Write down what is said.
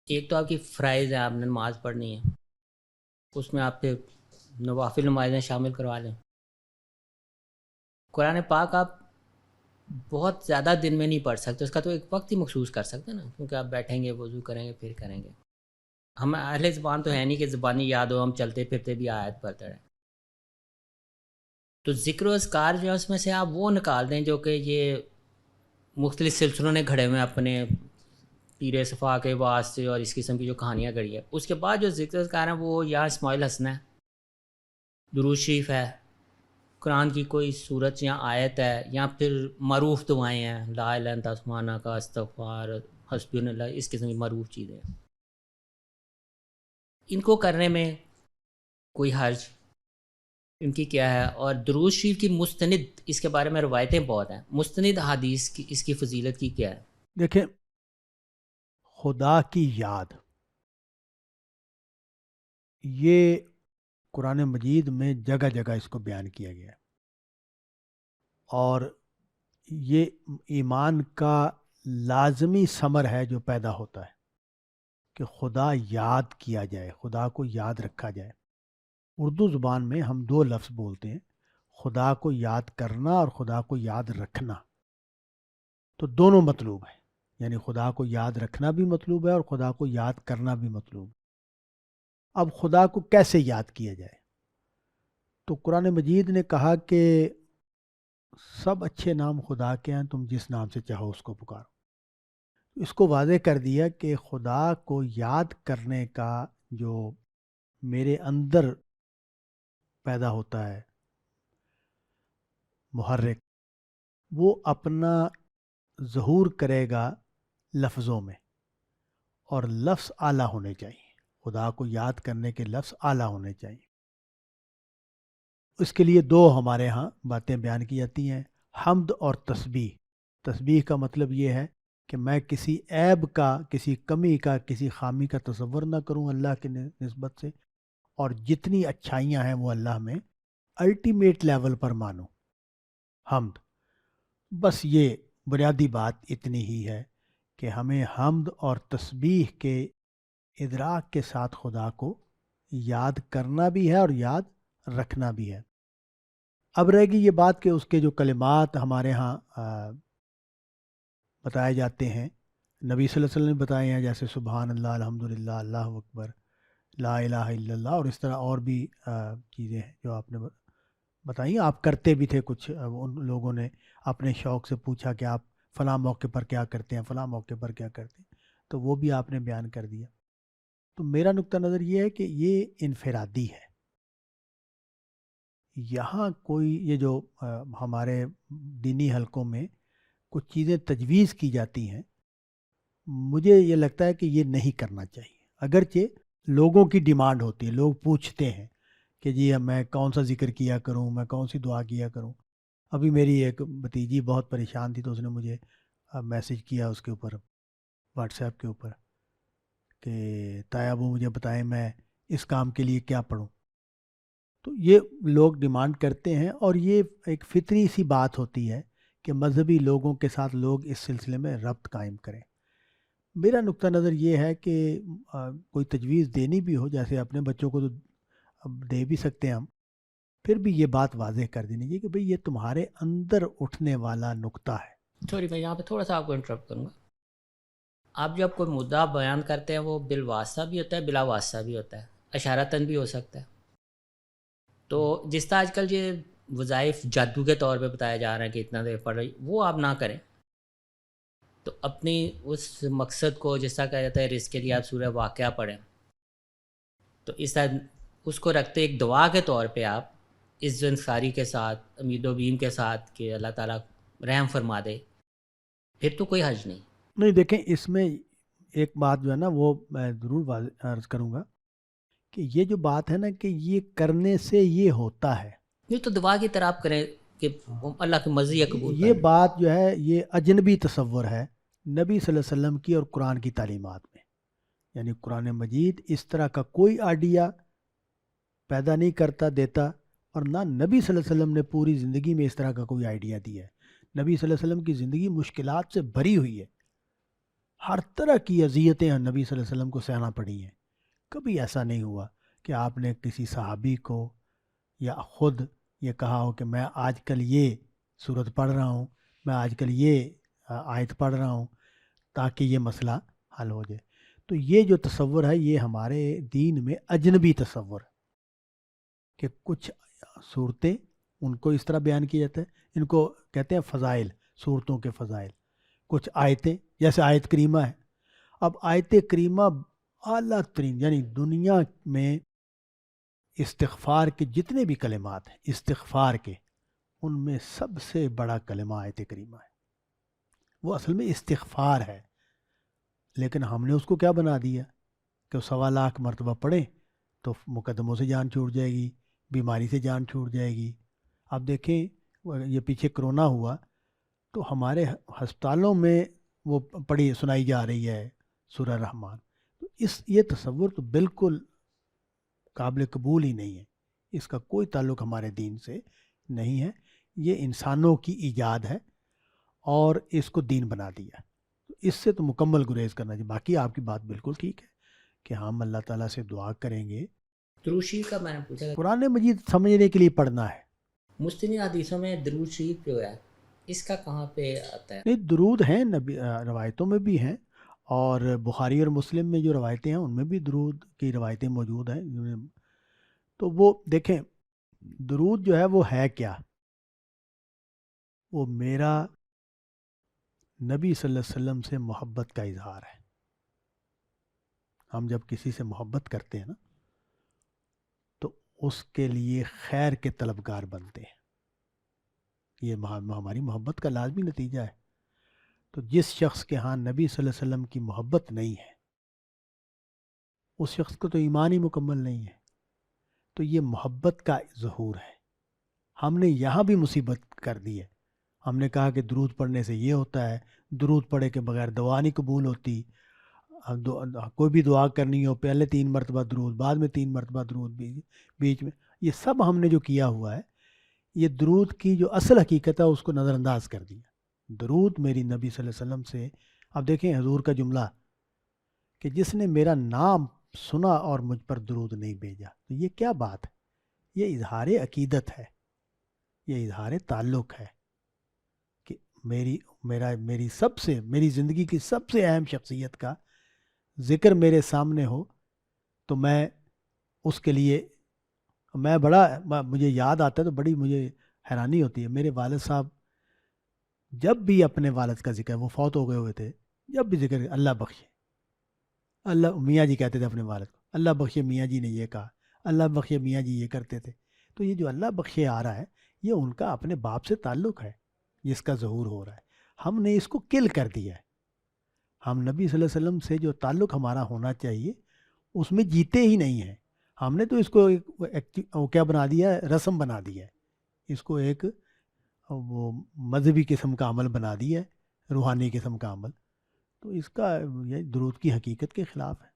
ایک تو آپ کی فرائض ہے، آپ نے نماز پڑھنی ہے، اس میں آپ پھر نوافل نمازیں شامل کروا لیں۔ قرآن پاک آپ بہت زیادہ دن میں نہیں پڑھ سکتے، اس کا تو ایک وقت ہی مخصوص کر سکتے ہیں نا، کیونکہ آپ بیٹھیں گے، وضو کریں گے، پھر کریں گے۔ ہم اہل زبان تو ہے نہیں کہ زبانی یاد ہو، ہم چلتے پھرتے بھی آیت پڑھتے رہیں۔ تو ذکر و اذکار جو ہے اس میں سے آپ وہ نکال دیں جو کہ یہ مختلف سلسلوں نے گھڑے ہوئے اپنے پیر صفا کے واسطے اور اس قسم کی جو کہانیاں گڑی ہے۔ اس کے بعد جو ذکر اذکار ہیں وہ یا اسماعیل حسن ہے، درود شریف ہے، قرآن کی کوئی صورت یا آیت ہے، یا پھر معروف دعائیں ہیں، لا الہ الا انت سبحانک، استغفار، حسبی اللہ، اس قسم کی معروف چیزیں ہیں۔ ان کو کرنے میں کوئی حرج ان کی کیا ہے؟ اور درود شریف کی مستند اس کے بارے میں روایتیں بہت ہیں، مستند حدیث کی اس کی فضیلت کی کیا ہے؟ دیکھیں، خدا کی یاد یہ قرآن مجید میں جگہ جگہ اس کو بیان کیا گیا ہے، اور یہ ایمان کا لازمی ثمر ہے جو پیدا ہوتا ہے کہ خدا یاد کیا جائے، خدا کو یاد رکھا جائے۔ اردو زبان میں ہم دو لفظ بولتے ہیں، خدا کو یاد کرنا اور خدا کو یاد رکھنا، تو دونوں مطلوب ہیں، یعنی خدا کو یاد رکھنا بھی مطلوب ہے اور خدا کو یاد کرنا بھی مطلوب ہے۔ اب خدا کو کیسے یاد کیا جائے؟ تو قرآن مجید نے کہا کہ سب اچھے نام خدا کے ہیں، تم جس نام سے چاہو اس کو پکارو۔ اس کو واضح کر دیا کہ خدا کو یاد کرنے کا جو میرے اندر پیدا ہوتا ہے محرک، وہ اپنا ظہور کرے گا لفظوں میں، اور لفظ اعلیٰ ہونے چاہیے، خدا کو یاد کرنے کے لفظ اعلیٰ ہونے چاہیے۔ اس کے لیے دو ہمارے ہاں باتیں بیان کی جاتی ہیں، حمد اور تسبیح۔ تسبیح کا مطلب یہ ہے کہ میں کسی عیب کا، کسی کمی کا، کسی خامی کا تصور نہ کروں اللہ کے نسبت سے، اور جتنی اچھائیاں ہیں وہ اللہ میں الٹیمیٹ لیول پر مانوں، حمد۔ بس یہ بنیادی بات اتنی ہی ہے کہ ہمیں حمد اور تسبیح کے ادراک کے ساتھ خدا کو یاد کرنا بھی ہے اور یاد رکھنا بھی ہے۔ اب رہے گی یہ بات کہ اس کے جو کلمات ہمارے ہاں بتائے جاتے ہیں، نبی صلی اللہ علیہ وسلم نے بتائے ہیں، جیسے سبحان اللہ، الحمدللہ، اللہ اکبر، لا الہ الا اللہ، اور اس طرح اور بھی چیزیں ہیں جو آپ نے بتائیں۔ آپ کرتے بھی تھے کچھ، ان لوگوں نے اپنے شوق سے پوچھا کہ آپ فلاں موقع پر کیا کرتے ہیں، فلاں موقع پر کیا کرتے ہیں، تو وہ بھی آپ نے بیان کر دیا۔ تو میرا نقطہ نظر یہ ہے کہ یہ انفرادی ہے، یہاں کوئی یہ جو ہمارے دینی حلقوں میں کچھ چیزیں تجویز کی جاتی ہیں، مجھے یہ لگتا ہے کہ یہ نہیں کرنا چاہیے، اگرچہ لوگوں کی ڈیمانڈ ہوتی ہے، لوگ پوچھتے ہیں کہ جی میں کون سا ذکر کیا کروں، میں کون سی دعا کیا کروں۔ ابھی میری ایک بھتیجی بہت پریشان تھی، تو اس نے مجھے میسج کیا اس کے اوپر، واٹس ایپ کے اوپر، کہ تایا ابو مجھے بتائیں میں اس کام کے لیے کیا پڑھوں۔ تو یہ لوگ ڈیمانڈ کرتے ہیں، اور یہ ایک فطری سی بات ہوتی ہے کہ مذہبی لوگوں کے ساتھ لوگ اس سلسلے میں ربط قائم کریں۔ میرا نقطہ نظر یہ ہے کہ کوئی تجویز دینی بھی ہو، جیسے اپنے بچوں کو تو دے بھی سکتے ہیں ہم، پھر بھی یہ بات واضح کر دینی چاہیے کہ بھئی یہ تمہارے اندر اٹھنے والا نقطہ ہے۔ سوری میں یہاں پہ تھوڑا سا آپ کو انٹرپٹ کروں گا۔ آپ جب کوئی مدعا بیان کرتے ہیں وہ بالواسطہ بھی ہوتا ہے، بلا واسطہ بھی ہوتا ہے، اشارتاً بھی ہو سکتا ہے۔ تو جس طرح آج کل یہ وظائف جادو کے طور پہ بتایا جا رہا ہے کہ اتنا دیر پڑھ رہی، وہ آپ نہ کریں۔ تو اپنی اس مقصد کو، جس طرح کہا جاتا ہے رزق کے لیے آپ سورہ واقعہ پڑھیں، تو اس طرح اس کو رکھتے ایک دعا کے طور پہ آپ عزت انصاری کے ساتھ، امید و بیم کے ساتھ کہ اللہ تعالیٰ رحم فرما دے، پھر تو کوئی حرج نہیں۔ نہیں، دیکھیں اس میں ایک بات جو ہے نا وہ میں ضرور عرض کروں گا کہ یہ جو بات ہے نا کہ یہ کرنے سے یہ ہوتا ہے، یہ تو دعا کی طرح آپ کریں کہ اللہ کی مرضی ہے قبول یہ کریں۔ بات جو ہے یہ اجنبی تصور ہے نبی صلی اللہ علیہ وسلم کی اور قرآن کی تعلیمات میں، یعنی قرآن مجید اس طرح کا کوئی آئیڈیا پیدا نہیں کرتا، دیتا، اور نہ نبی صلی اللہ علیہ وسلم نے پوری زندگی میں اس طرح کا کوئی آئیڈیا دیا ہے۔ نبی صلی اللہ علیہ وسلم کی زندگی مشکلات سے بھری ہوئی ہے، ہر طرح کی اذیتیں نبی صلی اللہ علیہ وسلم کو سہنا پڑی ہیں. کبھی ایسا نہیں ہوا کہ آپ نے کسی صحابی کو یا خود یہ کہا ہو کہ میں آج کل یہ صورت پڑھ رہا ہوں، میں آج کل یہ آیت پڑھ رہا ہوں تاکہ یہ مسئلہ حل ہو جائے. تو یہ جو تصور ہے یہ ہمارے دین میں اجنبی تصور ہے کہ کچھ صورتیں ان کو اس طرح بیان کیا جاتا ہے، ان کو کہتے ہیں فضائل، صورتوں کے فضائل. کچھ آیتیں جیسے آیت کریمہ ہے. اب آیت کریمہ اعلیٰ ترین، یعنی دنیا میں استغفار کے جتنے بھی کلمات ہیں استغفار کے، ان میں سب سے بڑا کلمہ آیت کریمہ ہے. وہ اصل میں استغفار ہے، لیکن ہم نے اس کو کیا بنا دیا کہ 1.25 مرتبہ پڑھیں تو مقدموں سے جان چھوٹ جائے گی، بیماری سے جان چھوٹ جائے گی. اب دیکھیں یہ پیچھے کرونا ہوا تو ہمارے ہسپتالوں میں وہ پڑھی سنائی جا رہی ہے سورہ رحمان. تو یہ تصور تو بالکل قابل قبول ہی نہیں ہے، اس کا کوئی تعلق ہمارے دین سے نہیں ہے. یہ انسانوں کی ایجاد ہے اور اس کو دین بنا دیا. تو اس سے تو مکمل گریز کرنا چاہیے. باقی آپ کی بات بالکل ٹھیک ہے کہ ہم اللہ تعالیٰ سے دعا کریں گے. درود شریف کا میں نے پوچھا، قرآن مجید سمجھنے کے لیے پڑھنا ہے. مستند حدیثوں میں درود شریف جو ہے اس کا کہاں پہ آتا ہے؟ نہیں، درود ہیں نبی روایتوں میں بھی ہیں، اور بخاری اور مسلم میں جو روایتیں ہیں ان میں بھی درود کی روایتیں موجود ہیں. تو وہ دیکھیں درود جو ہے وہ ہے کیا؟ وہ میرا نبی صلی اللہ علیہ وسلم سے محبت کا اظہار ہے. ہم جب کسی سے محبت کرتے ہیں نا تو اس کے لیے خیر کے طلبگار بنتے ہیں. یہ ہماری محبت کا لازمی نتیجہ ہے. تو جس شخص کے ہاں نبی صلی اللہ علیہ وسلم کی محبت نہیں ہے اس شخص کو تو ایمان ہی مکمل نہیں ہے. تو یہ محبت کا ظہور ہے. ہم نے یہاں بھی مصیبت کر دی ہے. ہم نے کہا کہ درود پڑھنے سے یہ ہوتا ہے، درود پڑھے کے بغیر دعا نہیں قبول ہوتی. کوئی بھی دعا کرنی ہو پہلے 3 مرتبہ درود، بعد میں 3 مرتبہ درود بیچ میں. یہ سب ہم نے جو کیا ہوا ہے، یہ درود کی جو اصل حقیقت ہے اس کو نظر انداز کر دیا. درود میری نبی صلی اللہ علیہ وسلم سے. اب دیکھیں حضور کا جملہ کہ جس نے میرا نام سنا اور مجھ پر درود نہیں بھیجا. تو یہ کیا بات ہے؟ یہ اظہار عقیدت ہے، یہ اظہار تعلق ہے کہ میری زندگی کی سب سے اہم شخصیت کا ذکر میرے سامنے ہو تو میں اس کے لیے مجھے یاد آتا ہے تو بڑی مجھے حیرانی ہوتی ہے. میرے والد صاحب جب بھی اپنے والد کا ذکر، وہ فوت ہو گئے ہوئے تھے، جب بھی ذکر اللہ بخشے، اللہ، میاں جی کہتے تھے اپنے والد کو، اللہ بخشے میاں جی نے یہ کہا، اللہ بخشے میاں جی یہ کرتے تھے. تو یہ جو اللہ بخشے آ رہا ہے یہ ان کا اپنے باپ سے تعلق ہے جس کا ظہور ہو رہا ہے. ہم نے اس کو کل کر دیا ہے. ہم نبی صلی اللہ علیہ وسلم سے جو تعلق ہمارا ہونا چاہیے اس میں جیتے ہی نہیں ہیں. ہم نے تو اس کو کیا بنا دیا ہے، رسم بنا دیا ہے. اس کو ایک وہ مذہبی قسم کا عمل بنا دیا ہے، روحانی قسم کا عمل. تو اس کا یہ درود کی حقیقت کے خلاف ہے.